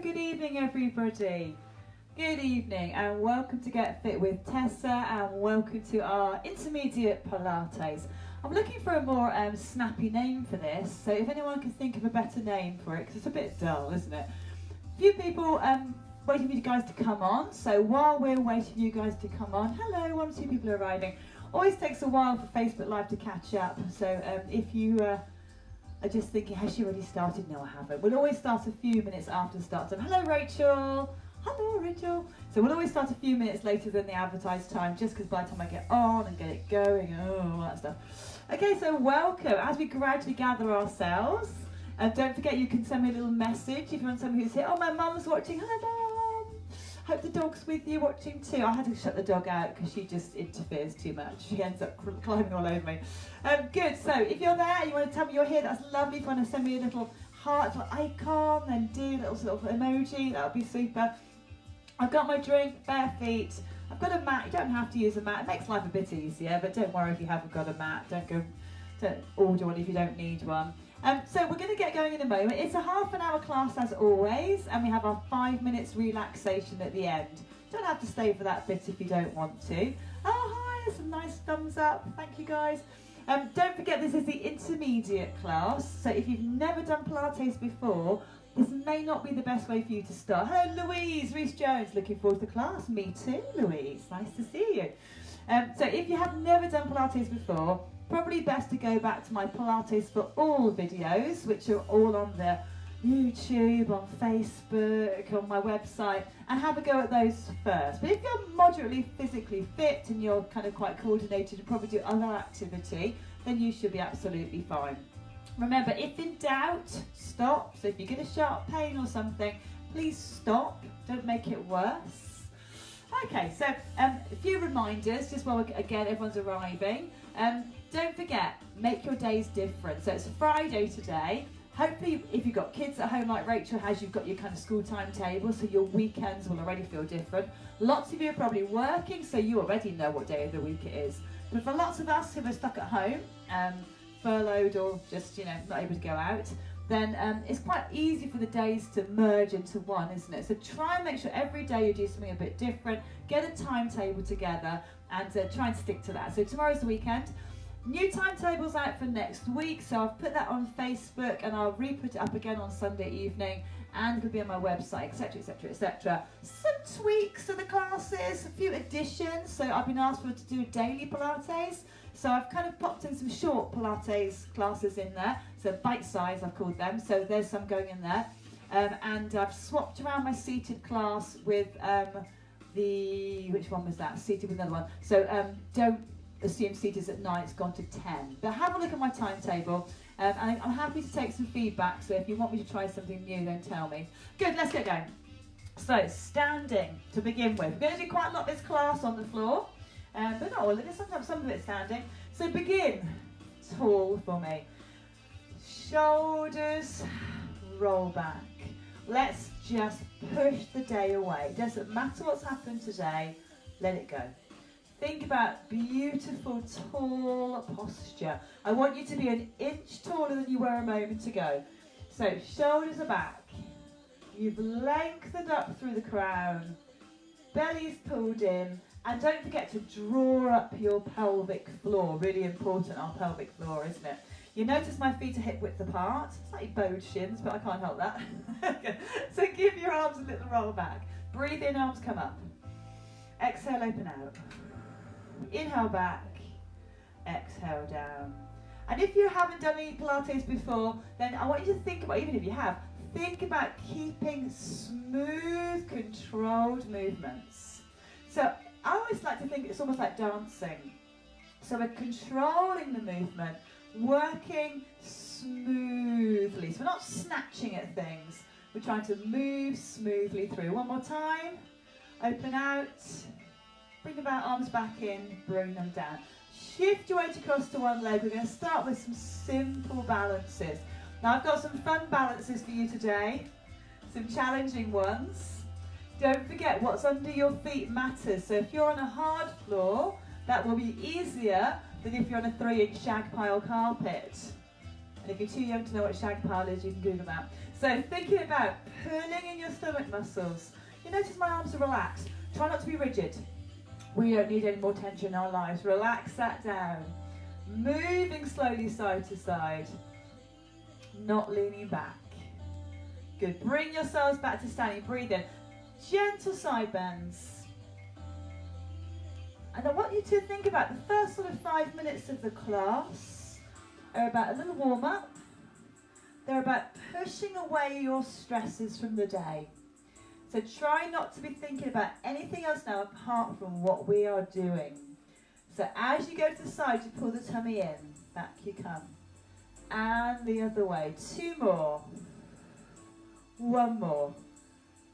good evening everybody. Good evening and welcome to Get Fit with Tessa and welcome to our intermediate Pilates. I'm looking for a more snappy name for this, so if anyone can think of a better name for it, because it's a bit dull, isn't it? A few people waiting for you guys to come on, so while we're waiting for you guys to come on, hello, 1 or 2 people are arriving. Always takes a while for Facebook Live to catch up, so if you are just thinking, has she already started? No, I haven't. We'll always start a few minutes after the start time. Hello, Rachel. Hello, Rachel. So we'll always start a few minutes later than the advertised time, just because by the time I get on and get it going, all that stuff. Okay, so welcome. As we gradually gather ourselves, and don't forget you can send me a little message if you want someone who's here. Oh, my mum's watching. Hello, Mum. Hope the dog's with you watching too. I had to shut the dog out because she just interferes too much. She ends up climbing all over me. Good, so if you're there, you want to tell me you're here, that's lovely. If you want to send me a little heart, little icon, then do a little sort of emoji, that would be super. I've got my drink, bare feet. I've got a mat. You don't have to use a mat. It makes life a bit easier, but don't worry if you haven't got a mat. Don't order one if you don't need one. So we're going to get going in a moment. It's a half-an-hour class as always, and we have our 5 minutes relaxation at the end. Don't have to stay for that bit if you don't want to. Oh, hi, there's some nice thumbs up. Thank you, guys. Don't forget this is the intermediate class, so if you've never done Pilates before, this may not be the best way for you to start. Hello, Louise, Reese-Jones, looking forward to the class. Me too, Louise, nice to see you. So if you have never done Pilates before, probably best to go back to my Pilates for All videos, which are all on the YouTube, on Facebook, on my website, and have a go at those first. But if you're moderately physically fit and you're kind of quite coordinated and probably do other activity, then you should be absolutely fine. Remember, if in doubt, stop. So if you get a sharp pain or something, please stop. Don't make it worse. Okay, so a few reminders, just while, again, everyone's arriving. Don't forget, make your days different. So it's Friday today. Hopefully, if you've got kids at home like Rachel has, you've got your kind of school timetable, so your weekends will already feel different. Lots of you are probably working, so you already know what day of the week it is. But for lots of us who are stuck at home, furloughed or just, not able to go out, then it's quite easy for the days to merge into one, isn't it? So try and make sure every day you do something a bit different, get a timetable together and try and stick to that. So tomorrow's the weekend. New timetable's out for next week, so I've put that on Facebook and I'll re-put it up again on Sunday evening and it'll be on my website, etc, etc, etc. Some tweaks to the classes, a few additions. So I've been asked to do daily Pilates, so I've kind of popped in some short Pilates classes in there, so bite size I've called them, so there's some going in there. And I've swapped around my seated class with which one was that? Seated with another one. So don't assume seated at 9, it's gone to 10. But have a look at my timetable, and I'm happy to take some feedback, so if you want me to try something new, then tell me. Good, let's get going. So, standing to begin with. We're going to do quite a lot of this class on the floor, but not all of it, sometimes some of it standing. So begin tall for me. Shoulders roll back. Let's just push the day away. Doesn't matter what's happened today, let it go. Think about beautiful, tall posture. I want you to be an inch taller than you were a moment ago. So shoulders are back. You've lengthened up through the crown. Belly's pulled in. And don't forget to draw up your pelvic floor. Really important, our pelvic floor, isn't it? You notice my feet are hip width apart. Slightly bowed shins, but I can't help that. So give your arms a little roll back. Breathe in, arms come up. Exhale, open out. Inhale back, exhale down. And if you haven't done any Pilates before, then I want you to think about, even if you have, think about keeping smooth, controlled movements. So I always like to think it's almost like dancing. So we're controlling the movement, working smoothly. So we're not snatching at things. We're trying to move smoothly through. One more time. Open out. Bring the arms back in, bring them down. Shift your weight across to one leg. We're going to start with some simple balances. Now I've got some fun balances for you today, some challenging ones. Don't forget what's under your feet matters. So if you're on a hard floor, that will be easier than if you're on a 3-inch shag pile carpet. And if you're too young to know what shag pile is, you can Google that. So thinking about pulling in your stomach muscles. You notice my arms are relaxed. Try not to be rigid. We don't need any more tension in our lives. Relax that down. Moving slowly side to side. Not leaning back. Good. Bring yourselves back to standing. Breathe in. Gentle side bends. And I want you to think about the first sort of 5 minutes of the class are about a little warm up. They're about pushing away your stresses from the day. So try not to be thinking about anything else now apart from what we are doing. So as you go to the side, you pull the tummy in. Back you come. And the other way. 2 more. 1 more.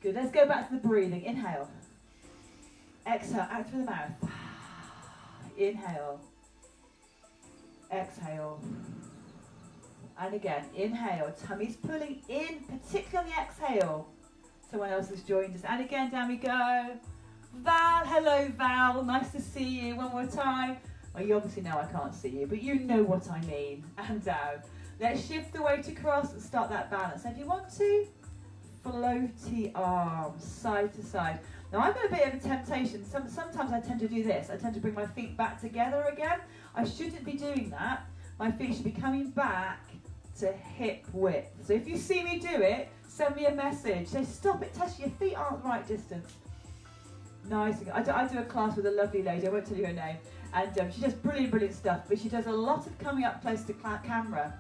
Good. Let's go back to the breathing. Inhale. Exhale. Out through the mouth. Inhale. Exhale. And again, inhale. Tummy's pulling in, particularly on the exhale. Someone else has joined us. And again, down we go. Val, hello Val. Nice to see you. One more time. Well, you obviously know I can't see you, but you know what I mean. And down. Let's shift the weight across and start that balance. And if you want to, floaty arms, side to side. Now I've got a bit of a temptation. Sometimes I tend to do this. I tend to bring my feet back together again. I shouldn't be doing that. My feet should be coming back to hip width. So if you see me do it, send me a message. Say, stop it, Tessa, your feet aren't the right distance. Nice. I do a class with a lovely lady, I won't tell you her name, and she does brilliant stuff, but she does a lot of coming up close to camera.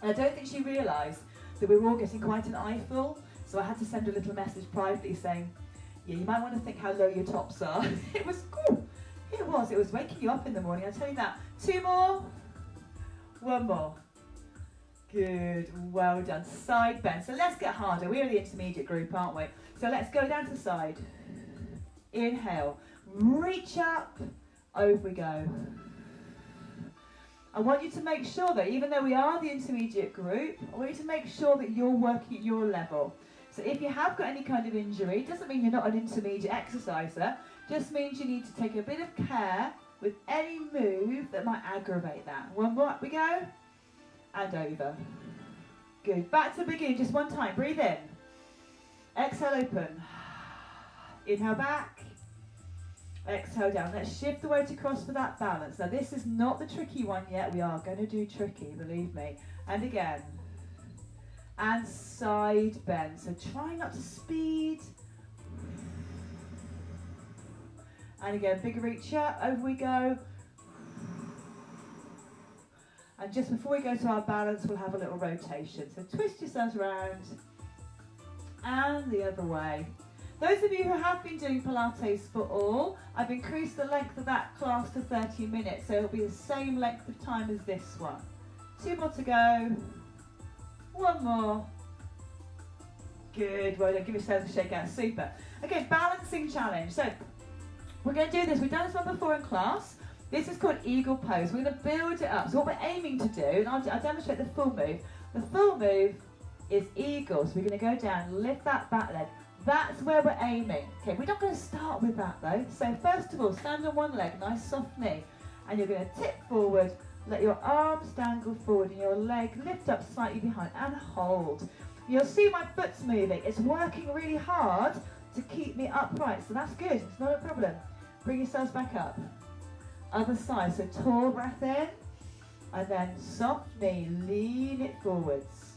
And I don't think she realised that we were all getting quite an eyeful, so I had to send her a little message privately saying, yeah, you might want to think how low your tops are. It was cool. It was waking you up in the morning, I'll tell you that. 2 more. 1 more. Good, well done. Side bend. So let's get harder. We're the intermediate group, aren't we? So let's go down to side. Inhale. Reach up. Over we go. I want you to make sure that even though we are the intermediate group, I want you to make sure that you're working at your level. So if you have got any kind of injury, it doesn't mean you're not an intermediate exerciser, just means you need to take a bit of care with any move that might aggravate that. 1 more, up we go. And over. Good. Back to the beginning, just 1 time. Breathe in. Exhale, open. Inhale back. Exhale down. Let's shift the weight across for that balance. Now this is not the tricky one yet. We are going to do tricky, believe me. And again. And side bend. So try not to speed. And again, big reach up. Over we go. And just before we go to our balance, we'll have a little rotation. So twist yourselves around and the other way. Those of you who have been doing Pilates for all, I've increased the length of that class to 30 minutes. So it'll be the same length of time as this one. 2 more to go. 1 more. Good. Well done. Give yourselves a shake out. Super. Okay, balancing challenge. So we're going to do this. We've done this one before in class. This is called eagle pose. We're going to build it up. So what we're aiming to do, and I'll demonstrate the full move. The full move is eagle. So we're going to go down, lift that back leg. That's where we're aiming. Okay, we're not going to start with that though. So first of all, stand on 1 leg, nice soft knee. And you're going to tip forward, let your arms dangle forward and your leg lift up slightly behind and hold. You'll see my foot's moving. It's working really hard to keep me upright. So that's good, it's not a problem. Bring yourselves back up. Other side, so tall breath in, and then soft knee, lean it forwards.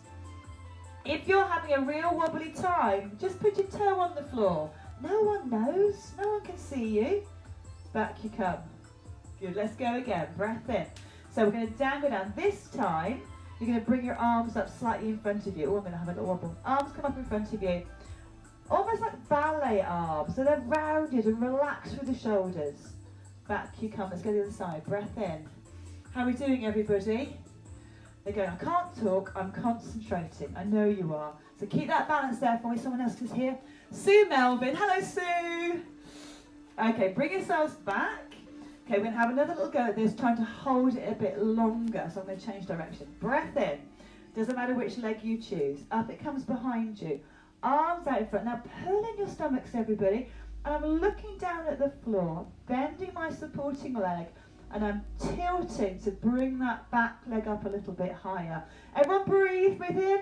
If you're having a real wobbly time, just put your toe on the floor. No one knows, no one can see you. Back you come. Good, let's go again, breath in. So we're going to dangle down. This time, you're going to bring your arms up slightly in front of you. Oh, I'm going to have a little wobble. Arms come up in front of you. Almost like ballet arms, so they're rounded and relaxed through the shoulders. Back you come, let's go to the other side, breath in. How are we doing, everybody? They're going, I can't talk, I'm concentrating. I know you are. So keep that balance there for me, someone else is here. Sue Melvin, hello Sue. Okay, bring yourselves back. Okay, we're going to have another little go at this, trying to hold it a bit longer. So I'm going to change direction. Breath in. Doesn't matter which leg you choose. Up it comes behind you. Arms out in front. Now pull in your stomachs, everybody. And I'm looking down at the floor, bending my supporting leg, and I'm tilting to bring that back leg up a little bit higher. Everyone breathe, breathe in.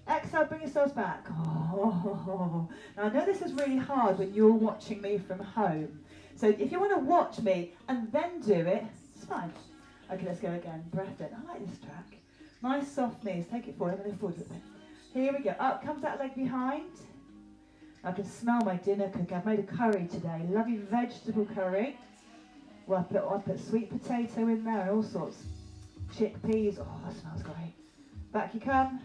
Exhale, bring yourselves back. Oh. Now I know this is really hard when you're watching me from home. So if you want to watch me and then do it, it's fine. Okay, let's go again. Breath in. I like this track. Nice soft knees. Take it forward. I'm going to forward a bit. Here we go. Up comes that leg behind. I can smell my dinner cooking. I've made a curry today. Lovely vegetable curry. Well, I put sweet potato in there and all sorts. Chickpeas. Oh, that smells great. Back you come.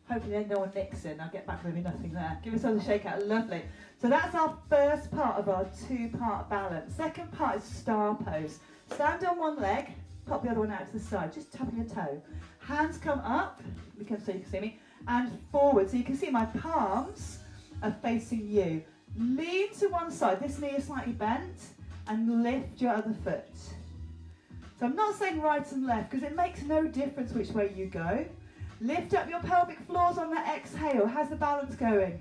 Hopefully then no one nicks in. I'll get back, there'll be nothing there. Give yourselves a shake out. Lovely. So that's our first part of our two-part balance. Second part is star pose. Stand on one leg, pop the other one out to the side, just tapping your toe. Hands come up, so you can see me, and forward. So you can see my palms are facing you. Lean to one side. This knee is slightly bent, and lift your other foot. So I'm not saying right and left, because it makes no difference which way you go. Lift up your pelvic floors on that exhale. How's the balance going?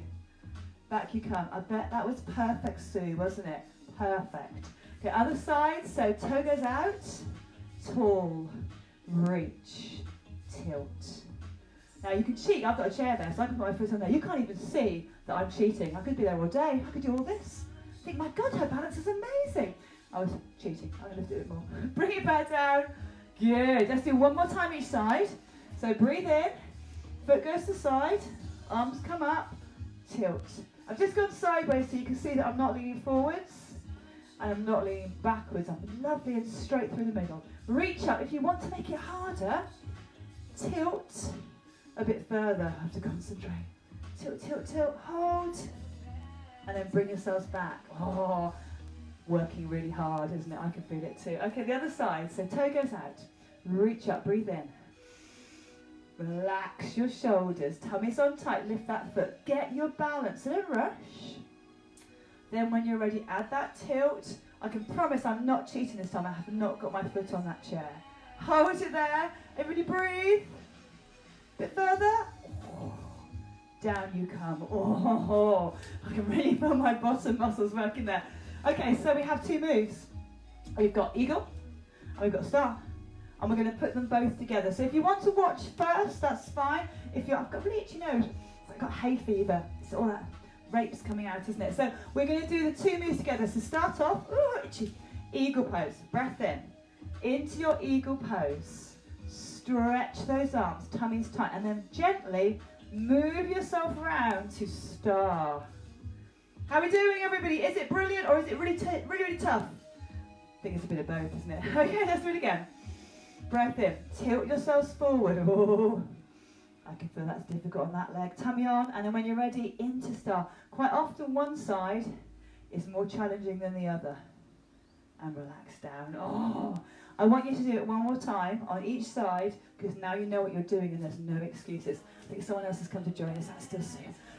Back you come. I bet that was perfect, Sue, wasn't it? Perfect. Okay, other side. So toe goes out. Tall. Reach. Tilt. Now you can cheat. I've got a chair there, so I can put my foot on there. You can't even see that I'm cheating. I could be there all day. I could do all this. Think, my God, her balance is amazing. I was cheating. I'm going to lift it a bit more. Bring it back down. Good. Let's do one more time each side. So breathe in, foot goes to the side, arms come up, tilt. I've just gone sideways so you can see that I'm not leaning forwards and I'm not leaning backwards. I'm lovely and straight through the middle. Reach up. If you want to make it harder, tilt a bit further. I have to concentrate. Tilt, tilt, tilt, hold. And then bring yourselves back. Oh, working really hard, isn't it? I can feel it too. Okay, the other side. So toe goes out. Reach up, breathe in. Relax your shoulders, tummy's on tight, lift that foot, get your balance, so don't rush. Then when you're ready, add that tilt. I can promise I'm not cheating this time, I have not got my foot on that chair. Hold it there, everybody breathe. Bit further. Down you come. Oh, I can really feel my bottom muscles working there. Okay, so we have two moves. We've got eagle, and we've got star. And we're going to put them both together. So if you want to watch first, that's fine. If you're, I've got really itchy nose. I've got hay fever. It's all that rape's coming out, isn't it? So we're going to do the two moves together. So start off, ooh, itchy. Eagle pose. Breath in. Into your eagle pose. Stretch those arms, tummy's tight. And then gently move yourself around to star. How are we doing, everybody? Is it brilliant or is it really, really tough? I think it's a bit of both, isn't it? Okay, let's do it again. Breath in, tilt yourselves forward. Oh, I can feel that's difficult on that leg. Tummy on, and then when you're ready, into star. Quite often one side is more challenging than the other. And relax down. Oh, I want you to do it one more time on each side, because now you know what you're doing and there's no excuses. I think someone else has come to join us. That's still Sue.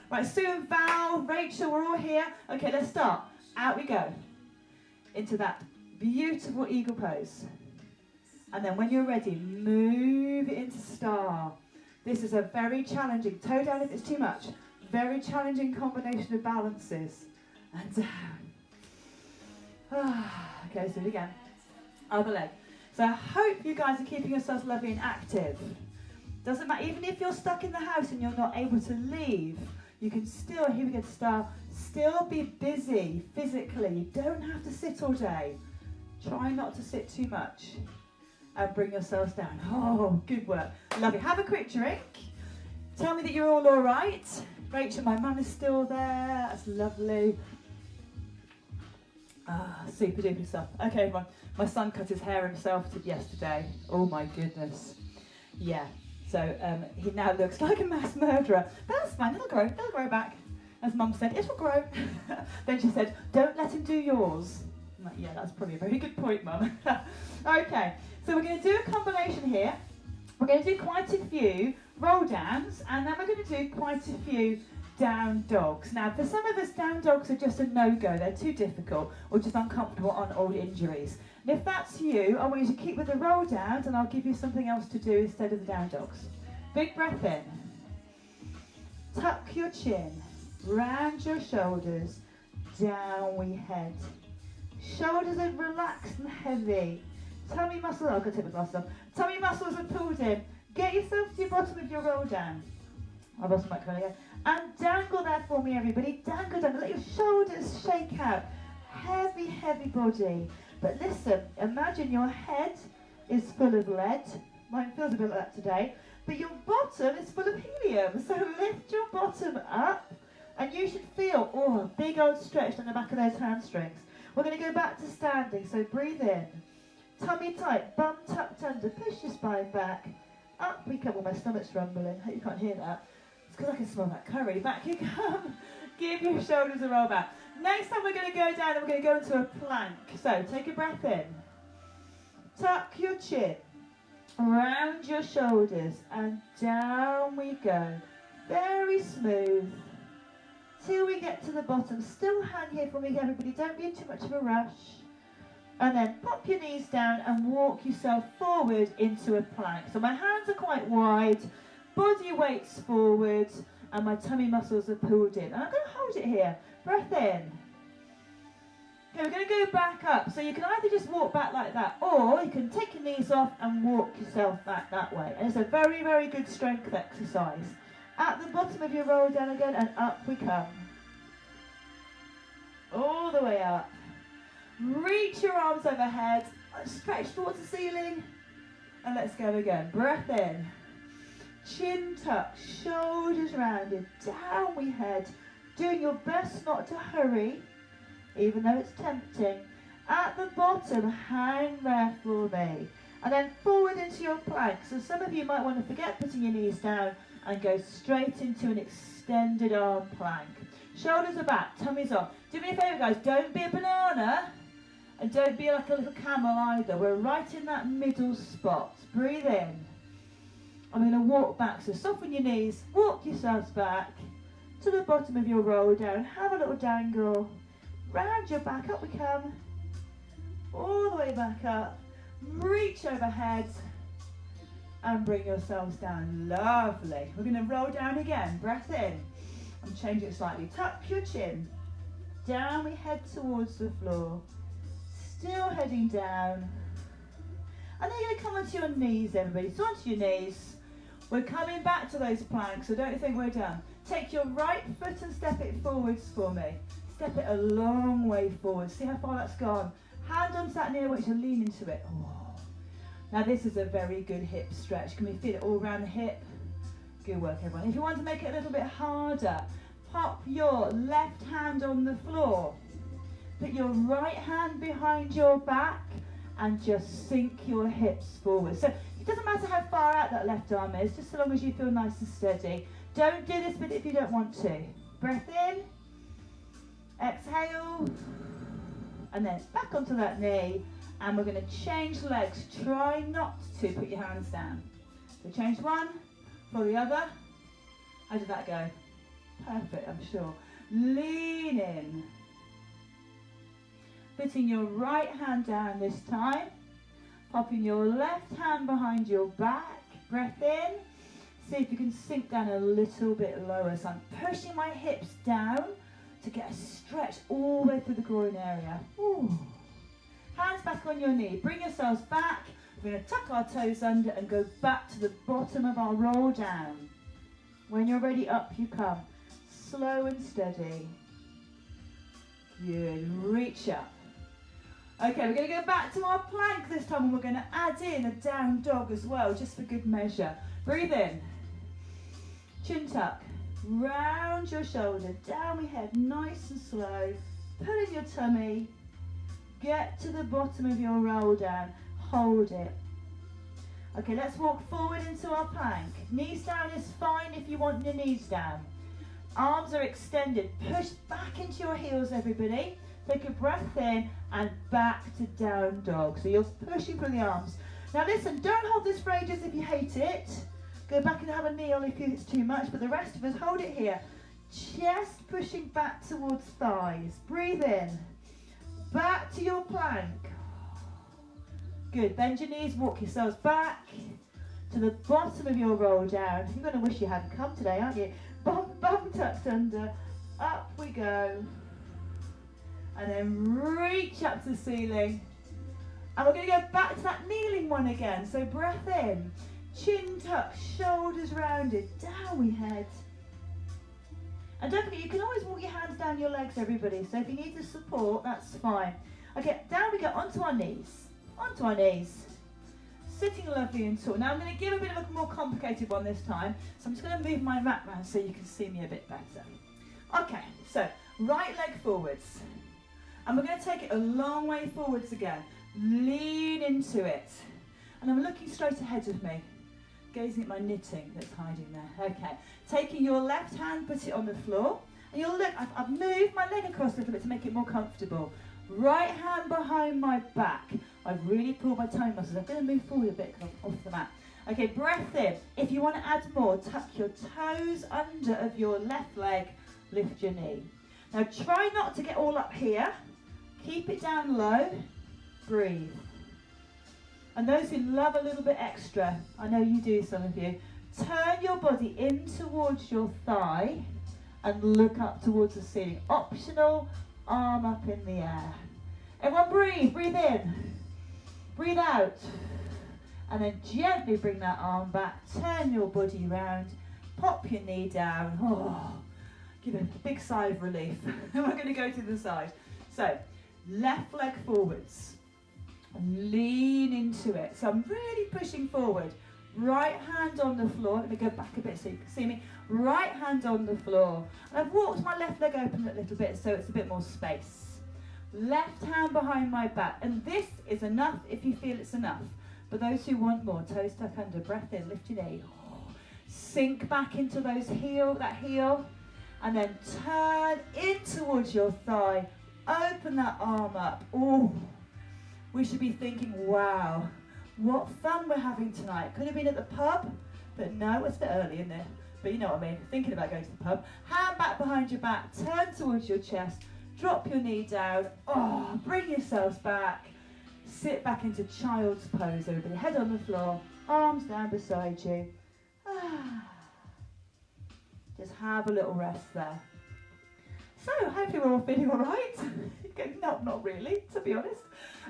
Right, Sue and Val, Rachel, we're all here. Okay, let's start. Out we go. Into that beautiful eagle pose. And then when you're ready, move it into star. This is a very challenging, toe down if it's too much, very challenging combination of balances. And down. Okay, let's do it again. Other leg. So I hope you guys are keeping yourselves lovely and active. Doesn't matter, even if you're stuck in the house and you're not able to leave, you can still, here we go to star, still be busy physically. You don't have to sit all day. Try not to sit too much. And bring yourselves down. Oh, good work. Lovely. Have a quick drink. Tell me that you're all right. Rachel, my mum is still there. That's lovely. Ah, super duper stuff. Okay, everyone. My son cut his hair himself yesterday. Oh my goodness. Yeah. So he now looks like a mass murderer. That's fine. It'll grow back. As Mum said, it'll grow. Then she said, don't let him do yours. I'm like, yeah, that's probably a very good point, Mum. Okay. So we're going to do a combination here. We're going to do quite a few roll downs, and then we're going to do quite a few down dogs. Now, for some of us, down dogs are just a no-go. They're too difficult or just uncomfortable on old injuries. And if that's you, I want you to keep with the roll downs, and I'll give you something else to do instead of the down dogs. Big breath in. Tuck your chin. Round your shoulders. Down we head. Shoulders are relaxed and heavy. Tummy muscles, I've got to take my glasses off. Tummy muscles are pulled in. Get yourself to your bottom of your roll down. I've lost my curly hair. And dangle there for me, everybody. Dangle, dangle. Let your shoulders shake out. Heavy, heavy body. But listen, imagine your head is full of lead. Mine feels a bit like that today. But your bottom is full of helium. So lift your bottom up. And you should feel, oh, a big old stretch on the back of those hamstrings. We're going to go back to standing. So breathe in. Tummy tight. Bum tucked under. Push your spine back. Up we come. Oh, my stomach's rumbling. I hope you can't hear that. It's because I can smell that curry. Back you come. Give your shoulders a roll back. Next time we're going to go down and we're going to go into a plank. So take a breath in. Tuck your chin. Round your shoulders. And down we go. Very smooth. Till we get to the bottom. Still hang here for me, everybody. Don't be in too much of a rush. And then pop your knees down and walk yourself forward into a plank. So my hands are quite wide, body weight's forward, and my tummy muscles are pulled in. And I'm going to hold it here. Breath in. Okay, we're going to go back up. So you can either just walk back like that, or you can take your knees off and walk yourself back that way. And it's a very, very good strength exercise. At the bottom of your roll down again, and up we come. All the way up. Reach your arms overhead, stretch towards the ceiling, and let's go again. Breath in, chin tucked, shoulders rounded, down we head, doing your best not to hurry, even though it's tempting. At the bottom, hang there for me, and then forward into your plank. So some of you might want to forget putting your knees down and go straight into an extended arm plank. Shoulders are back, tummy's on. Do me a favour, guys, don't be a banana. And don't be like a little camel either. We're right in that middle spot. Breathe in. I'm going to walk back. So soften your knees. Walk yourselves back to the bottom of your roll down. Have a little dangle. Round your back. Up we come. All the way back up. Reach overhead. And bring yourselves down. Lovely. We're going to roll down again. Breath in. And change it slightly. Tuck your chin. Down we head towards the floor. Still heading down. And then you're going to come onto your knees, everybody. So onto your knees. We're coming back to those planks, so don't think we're done. Take your right foot and step it forwards for me. Step it a long way forward. See how far that's gone. Hand on that near which and lean into it. Oh. Now this is a very good hip stretch. Can we feel it all around the hip? Good work, everyone. If you want to make it a little bit harder, pop your left hand on the floor. Put your right hand behind your back and just sink your hips forward. So it doesn't matter how far out that left arm is, just so long as you feel nice and steady. Don't do this bit if you don't want to. Breath in, exhale, and then back onto that knee. And we're going to change legs. Try not to put your hands down. So change one for the other. How did that go? Perfect, I'm sure. Lean in. Putting your right hand down this time. Popping your left hand behind your back. Breath in. See if you can sink down a little bit lower. So I'm pushing my hips down to get a stretch all the way through the groin area. Ooh. Hands back on your knee. Bring yourselves back. We're going to tuck our toes under and go back to the bottom of our roll down. When you're ready, up you come. Slow and steady. Good. Reach up. Okay, we're going to go back to our plank this time, and we're going to add in a down dog as well, just for good measure. Breathe in. Chin tuck. Round your shoulder. Down we head, nice and slow. Pull in your tummy. Get to the bottom of your roll down. Hold it. Okay, let's walk forward into our plank. Knees down is fine if you want your knees down. Arms are extended. Push back into your heels, everybody. Take a breath in and back to down dog. So you're pushing through the arms. Now listen, don't hold this for ages if you hate it. Go back and have a kneel if it's too much, but the rest of us, hold it here. Chest pushing back towards thighs. Breathe in. Back to your plank. Good. Bend your knees, walk yourselves back to the bottom of your roll down. You're going to wish you hadn't come today, aren't you? Bum tucked under. Up we go. And then reach up to the ceiling. And we're going to go back to that kneeling one again. So breath in. Chin tucked, shoulders rounded. Down we head. And don't forget, you can always walk your hands down your legs, everybody. So if you need the support, that's fine. Okay, down we go, onto our knees. Onto our knees. Sitting lovely and tall. Now I'm going to give a bit of a more complicated one this time. So I'm just going to move my mat round so you can see me a bit better. Okay, so right leg forwards. And we're going to take it a long way forwards again. Lean into it. And I'm looking straight ahead of me. Gazing at my knitting that's hiding there. Okay, taking your left hand, put it on the floor. And you'll look, I've moved my leg across a little bit to make it more comfortable. Right hand behind my back. I've really pulled my toe muscles. I'm going to move forward a bit off the mat. Okay, breath in. If you want to add more, tuck your toes under of your left leg. Lift your knee. Now try not to get all up here. Keep it down low. Breathe. And those who love a little bit extra, I know you do, some of you, turn your body in towards your thigh and look up towards the ceiling. Optional, arm up in the air. Everyone breathe. Breathe in. Breathe out. And then gently bring that arm back. Turn your body round. Pop your knee down. Oh, give a big sigh of relief. And we're going to go to the side. So, left leg forwards. Lean into it. So I'm really pushing forward. Right hand on the floor. Let me go back a bit so you can see me. Right hand on the floor. And I've walked my left leg open a little bit so it's a bit more space. Left hand behind my back. And this is enough if you feel it's enough. But those who want more, toes tuck under, breath in, lift your knee. Sink back into that heel. And then turn in towards your thigh. Open that arm up. Oh. We should be thinking, wow, what fun we're having tonight. Could have been at the pub, but no, it's a bit early, isn't it? But you know what I mean, thinking about going to the pub. Hand back behind your back, turn towards your chest, drop your knee down, oh, bring yourselves back. Sit back into child's pose, everybody. Head on the floor, arms down beside you. Just have a little rest there. So, hopefully we're all feeling all right. No, not really, to be honest.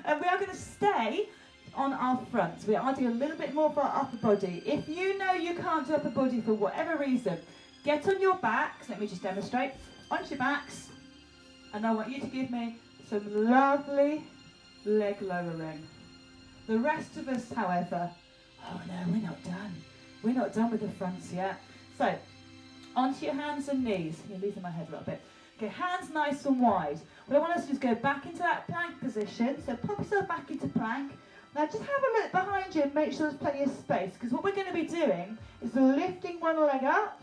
We are going to stay on our fronts. We are doing a little bit more for our upper body. If you know you can't do upper body for whatever reason, get on your backs. Let me just demonstrate. Onto your backs. And I want you to give me some lovely leg lowering. The rest of us, however, oh no, we're not done. We're not done with the fronts yet. So, onto your hands and knees. You're losing my head a little bit. Okay, hands nice and wide. What I want us to do is go back into that plank position. So pop yourself back into plank. Now just have a look behind you and make sure there's plenty of space. Because what we're going to be doing is lifting one leg up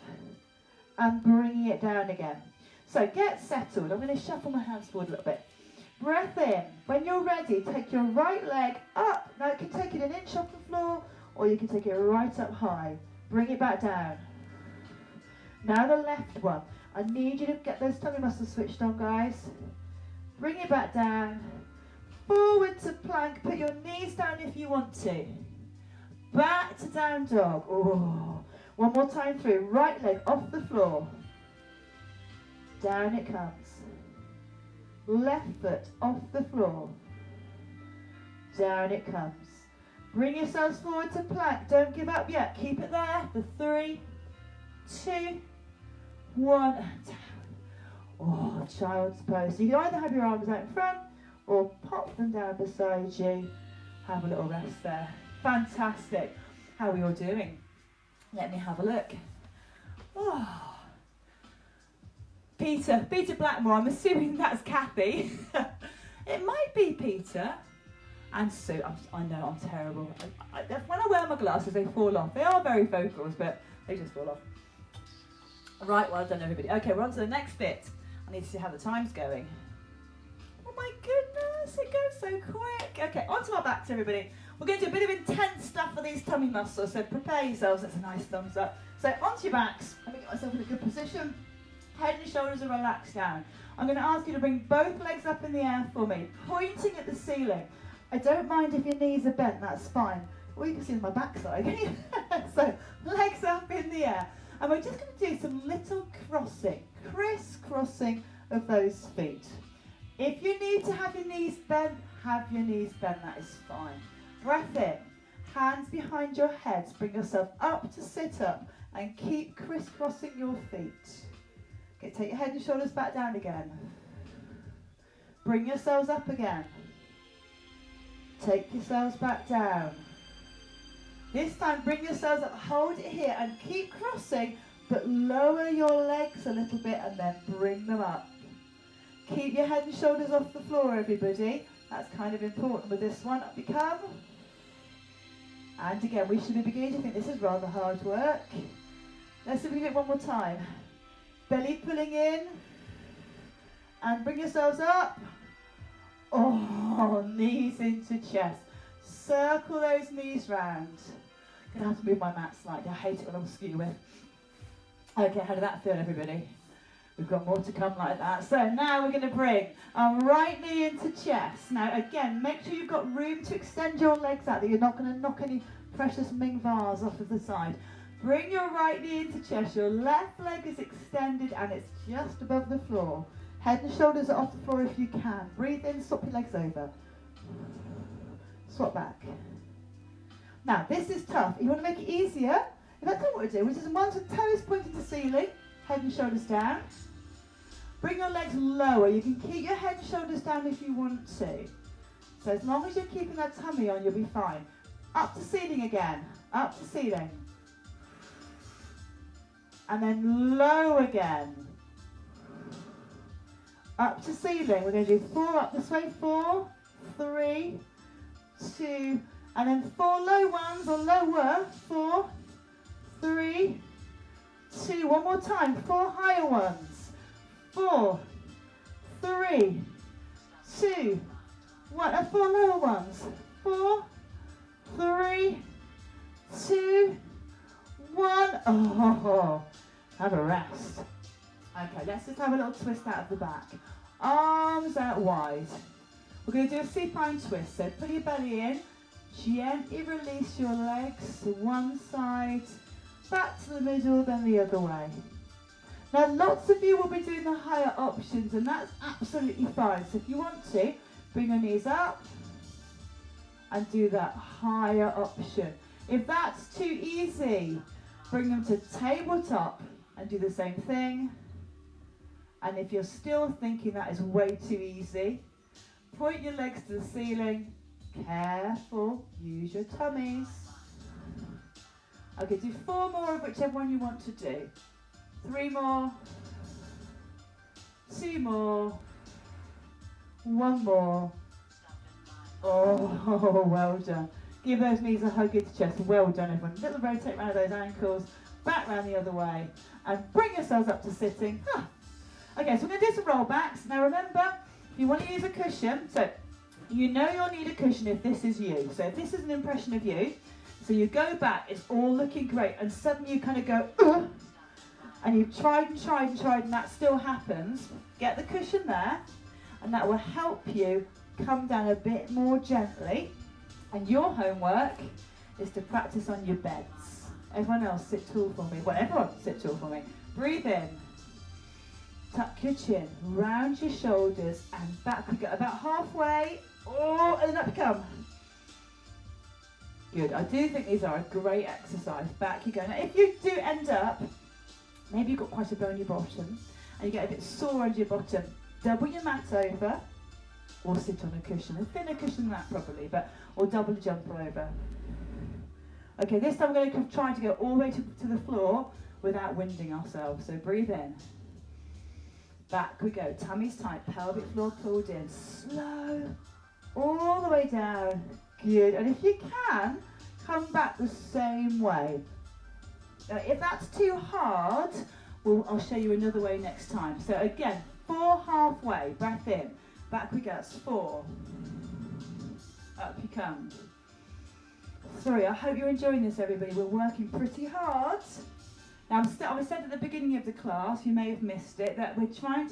and bringing it down again. So get settled. I'm going to shuffle my hands forward a little bit. Breath in. When you're ready, take your right leg up. Now you can take it an inch off the floor or you can take it right up high. Bring it back down. Now the left one. I need you to get those tummy muscles switched on, guys. Bring it back down. Forward to plank. Put your knees down if you want to. Back to down dog. Oh. One more time through. Right leg off the floor. Down it comes. Left foot off the floor. Down it comes. Bring yourselves forward to plank. Don't give up yet. Keep it there for 3, 2, 1, down. Oh, child's pose. So you can either have your arms out in front or pop them down beside you. Have a little rest there. Fantastic. How are we all doing? Let me have a look. Oh. Peter Blackmore, I'm assuming that's Kathy. It might be Peter. And Sue, I know I'm terrible. When I wear my glasses, they fall off. They are very focals, but they just fall off. Right, well done everybody. Okay, we're on to the next bit. I need to see how the time's going. Oh my goodness, it goes so quick. Okay, onto our backs everybody. We're going to do a bit of intense stuff for these tummy muscles, so prepare yourselves. That's a nice thumbs up. So onto your backs. Let me get myself in a good position. Head and shoulders are relaxed down. I'm going to ask you to bring both legs up in the air for me, pointing at the ceiling. I don't mind if your knees are bent, that's fine. All you can see is my backside. So legs up in the air. And we're just going to do some little crisscrossing of those feet. If you need to have your knees bent, have your knees bent, that is fine. Breath in, hands behind your head, bring yourself up to sit up and keep crisscrossing your feet. Okay, Okay, take your head and shoulders back down again. Bring yourselves up again. Take yourselves back down. This time, bring yourselves up, hold it here, and keep crossing, but lower your legs a little bit and then bring them up. Keep your head and shoulders off the floor, everybody. That's kind of important with this one. Up you come. And again, we should be beginning to think this is rather hard work. Let's see if we can do it one more time. Belly pulling in. And bring yourselves up. Oh, knees into chest. Circle those knees round. I'm going to have to move my mat slightly. I hate it when I'm skew with. Okay, how did that feel, everybody? We've got more to come like that. So now we're going to bring our right knee into chest. Now again, make sure you've got room to extend your legs out, that you're not going to knock any precious Ming vase off of the side. Bring your right knee into chest. Your left leg is extended and it's just above the floor. Head and shoulders are off the floor if you can. Breathe in, swap your legs over. Swap back. Now this is tough. You want to make it easier? If that's not what we do, which is one toes pointing to ceiling, head and shoulders down. Bring your legs lower. You can keep your head and shoulders down if you want to. So as long as you're keeping that tummy on, you'll be fine. Up to ceiling again. Up to ceiling. And then low again. Up to ceiling. We're going to do 4 up this way. 4, 3, 2, and then 4 low ones or lower. 4, 3, 2. One more time. 4 higher ones. 4, 3, 2, 1. And 4 lower ones. 4, 3, 2, 1. Oh, have a rest. Okay, let's just have a little twist out of the back. Arms out wide. We're going to do a supine twist. So put your belly in. Gently release your legs to one side, back to the middle, then the other way. Now lots of you will be doing the higher options and that's absolutely fine. So if you want to, bring your knees up and do that higher option. If that's too easy, bring them to tabletop and do the same thing. And if you're still thinking that is way too easy, point your legs to the ceiling. Careful, use your tummies. Okay, do 4 more of whichever one you want to do. 3 more, 2 more, 1 more. Oh, well done. Give those knees a hug into chest. Well done, everyone. A little rotate around those ankles, back round the other way, and bring yourselves up to sitting. Okay, so we're going to do some roll backs. Now remember, if you want to use a cushion, so you know you'll need a cushion if this is you. So if this is an impression of you, so you go back, it's all looking great, and suddenly you kind of go, and you've tried and tried and tried, and that still happens. Get the cushion there, and that will help you come down a bit more gently. And your homework is to practice on your beds. Everyone else sit tall for me. Well, everyone sit tall for me. Breathe in. Tuck your chin, round your shoulders, and back we go. About halfway. Oh, and then up you come. Good. I do think these are a great exercise. Back you go. Now, if you do end up, maybe you've got quite a bony bottom, and you get a bit sore under your bottom, double your mat over, or sit on a cushion. A thinner cushion than that probably, or double the jumper over. Okay, this time we're going to try to go all the way to the floor without winding ourselves. So breathe in. Back we go. Tummy's tight, pelvic floor pulled in. Slow. All the way down. Good. And if you can, come back the same way. Now, if that's too hard, I'll show you another way next time. So again, 4 halfway. Breath in. Back we go. It's 4. Up you come. Sorry, I hope you're enjoying this, everybody. We're working pretty hard. Now, I said at the beginning of the class, you may have missed it, that I'm trying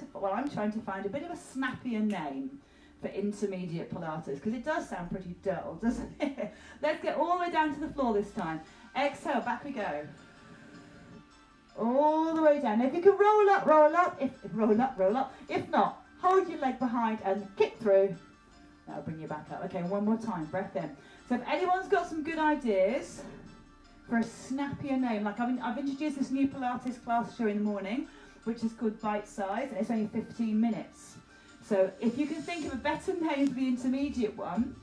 to find a bit of a snappier name for intermediate Pilates, because it does sound pretty dull, doesn't it? Let's get all the way down to the floor this time. Exhale, back we go. All the way down. Now, if you can roll up, roll up. Roll up. If not, hold your leg behind and kick through. That'll bring you back up. Okay, one more time. Breath in. So if anyone's got some good ideas for a snappier name, like I've introduced this new Pilates class show in the morning. which is called Bite Size, and it's only 15 minutes. So if you can think of a better name for the intermediate one,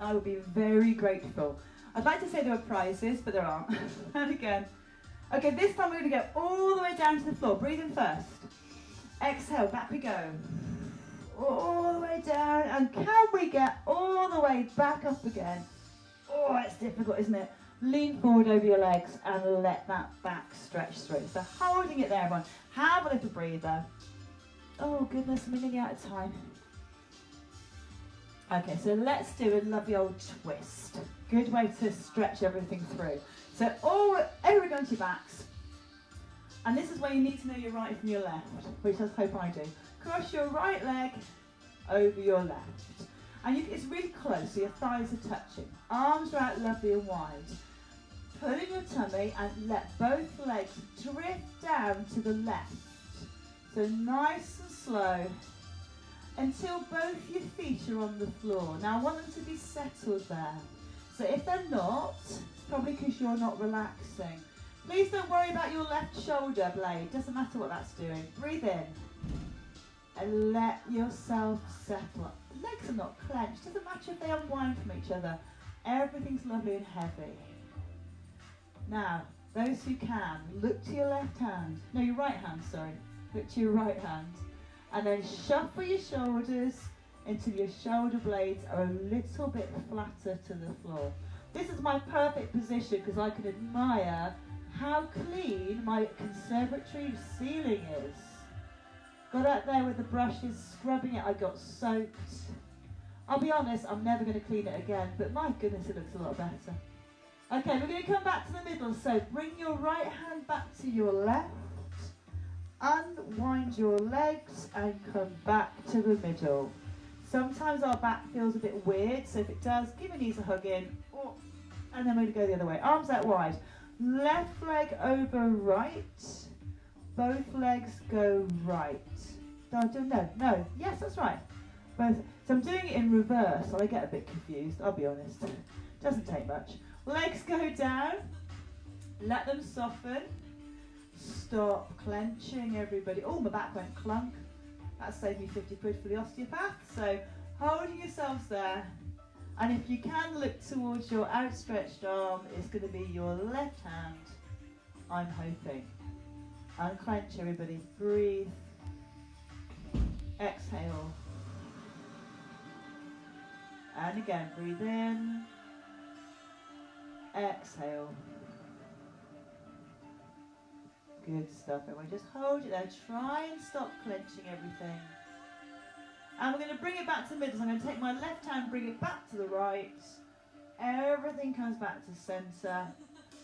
I would be very grateful. I'd like to say there are prizes, but there aren't. And again. Okay, this time we're going to go all the way down to the floor. Breathe in first. Exhale, back we go. All the way down. And can we get all the way back up again? Oh, it's difficult, isn't it? Lean forward over your legs and let that back stretch through. So holding it there, everyone. Have a little breather. Oh, goodness, we're nearly out of time. Okay, so let's do a lovely old twist. Good way to stretch everything through. So everybody onto your backs. And this is where you need to know your right from your left, which I hope I do. Cross your right leg over your left. And it's really close, so your thighs are touching. Arms are out lovely and wide. Pull in your tummy and let both legs drift down to the left. So nice and slow until both your feet are on the floor. Now I want them to be settled there. So if they're not, it's probably because you're not relaxing. Please don't worry about your left shoulder blade. Doesn't matter what that's doing. Breathe in and let yourself settle. Legs are not clenched. Doesn't matter if they unwind from each other. Everything's lovely and heavy. Now, those who can, look to your left hand. No, your right hand, sorry. Look to your right hand. And then shuffle your shoulders until your shoulder blades are a little bit flatter to the floor. This is my perfect position because I can admire how clean my conservatory ceiling is. Got out there with the brushes, scrubbing it, I got soaked. I'll be honest, I'm never going to clean it again, but my goodness, it looks a lot better. Okay, we're going to come back to the middle, so bring your right hand back to your left, unwind your legs and come back to the middle. Sometimes our back feels a bit weird, so if it does, give your knees a hug in, and then we're going to go the other way. Arms out wide, left leg over right, both legs go right. No, yes, that's right. Both. So I'm doing it in reverse, so I get a bit confused, I'll be honest. Doesn't take much. Legs go down, let them soften. Stop clenching, everybody. Oh, my back went clunk. That saved me 50 quid for the osteopath. So holding yourselves there. And if you can look towards your outstretched arm, it's going to be your left hand, I'm hoping. Unclench, everybody. Breathe. Exhale. And again, breathe in. Exhale. Good stuff. Everyone just hold it there. Try and stop clenching everything. And we're going to bring it back to the middle. So I'm going to take my left hand, bring it back to the right. Everything comes back to centre.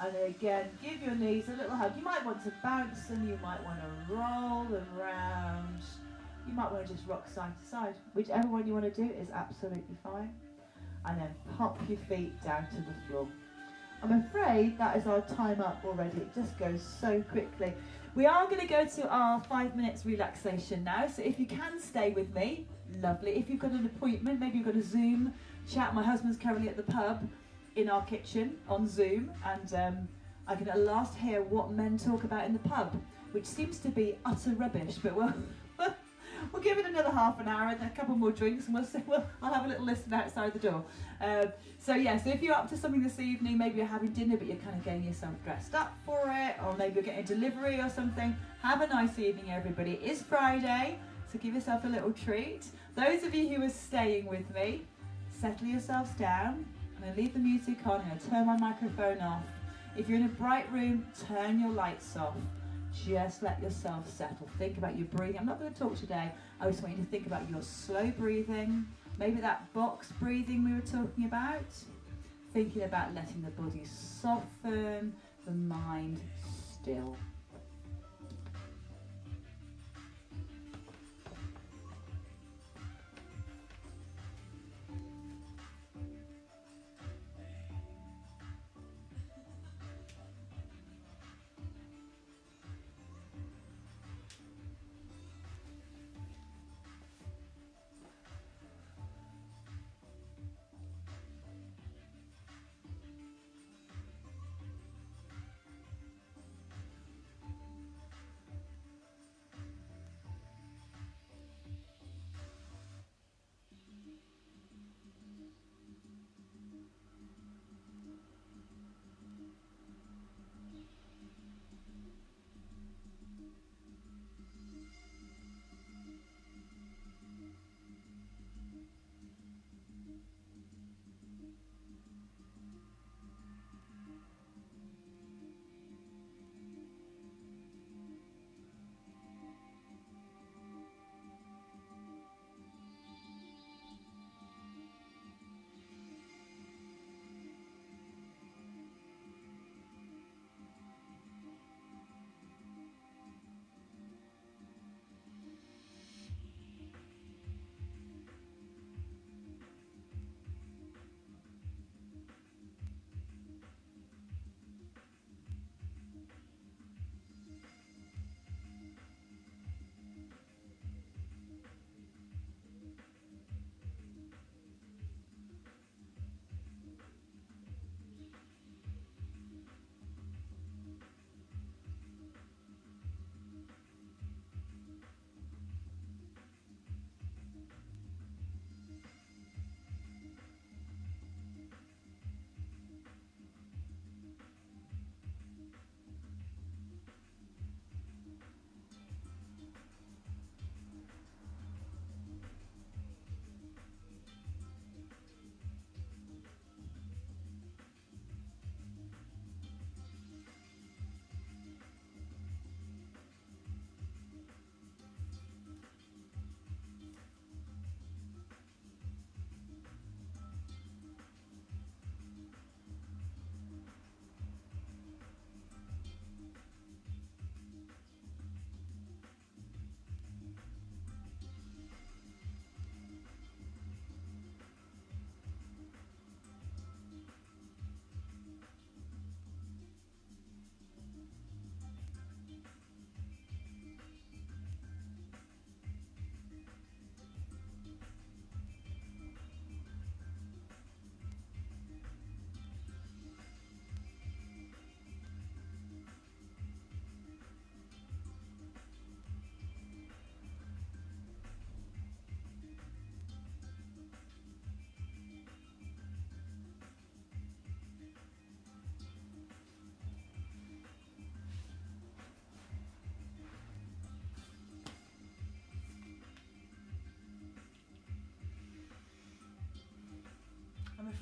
And then again, give your knees a little hug. You might want to bounce them. You might want to roll them round. You might want to just rock side to side. Whichever one you want to do is absolutely fine. And then pop your feet down to the floor. I'm afraid that is our time up already. It just goes so quickly. We are going to go to our 5 minutes relaxation now. So if you can stay with me, lovely. If you've got an appointment, maybe you've got a Zoom chat. My husband's currently at the pub in our kitchen on Zoom. And I can at last hear what men talk about in the pub, which seems to be utter rubbish. But we'll give it another half an hour and a couple more drinks, and I'll have a little listen outside the door. So if you're up to something this evening, maybe you're having dinner but you're kind of getting yourself dressed up for it, or maybe you're getting a delivery or something, have a nice evening, everybody. It is Friday, so give yourself a little treat. Those of you who are staying with me, settle yourselves down. I'm going to leave the music on, I'm going to turn my microphone off. If you're in a bright room, turn your lights off. Just let yourself settle. Think about your breathing. I'm not going to talk today. I just want you to think about your slow breathing. Maybe that box breathing we were talking about. Thinking about letting the body soften, the mind still.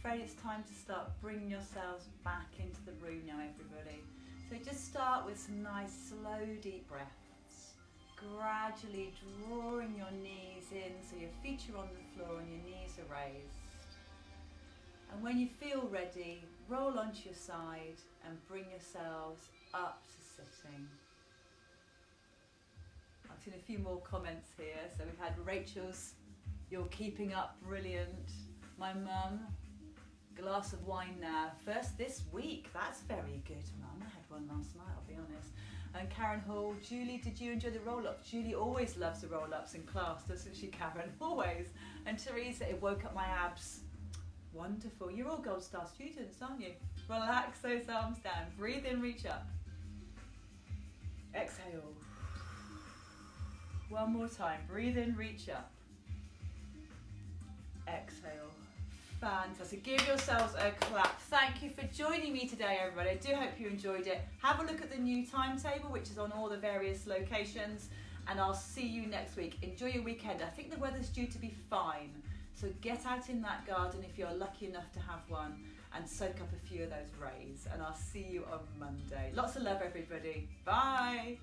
afraid it's time to start bringing yourselves back into the room now, everybody. So just start with some nice, slow, deep breaths. Gradually drawing your knees in so your feet are on the floor and your knees are raised. And when you feel ready, roll onto your side and bring yourselves up to sitting. I've seen a few more comments here. So we've had Rachel's, "You're keeping up, brilliant." My mum, "Glass of wine now. First this week." That's very good, Mum. I had one last night, I'll be honest. And Karen Hall, "Julie, did you enjoy the roll-ups?" Julie always loves the roll-ups in class, doesn't she, Karen? Always. And Teresa, "It woke up my abs." Wonderful. You're all Gold Star students, aren't you? Relax those arms down. Breathe in, reach up. Exhale. One more time. Breathe in, reach up. Exhale. Fantastic. Give yourselves a clap. Thank you for joining me today, everybody. I do hope you enjoyed it. Have a look at the new timetable, which is on all the various locations, and I'll see you next week. Enjoy your weekend. I think the weather's due to be fine. So get out in that garden if you're lucky enough to have one and soak up a few of those rays. And I'll see you on Monday. Lots of love, everybody. Bye.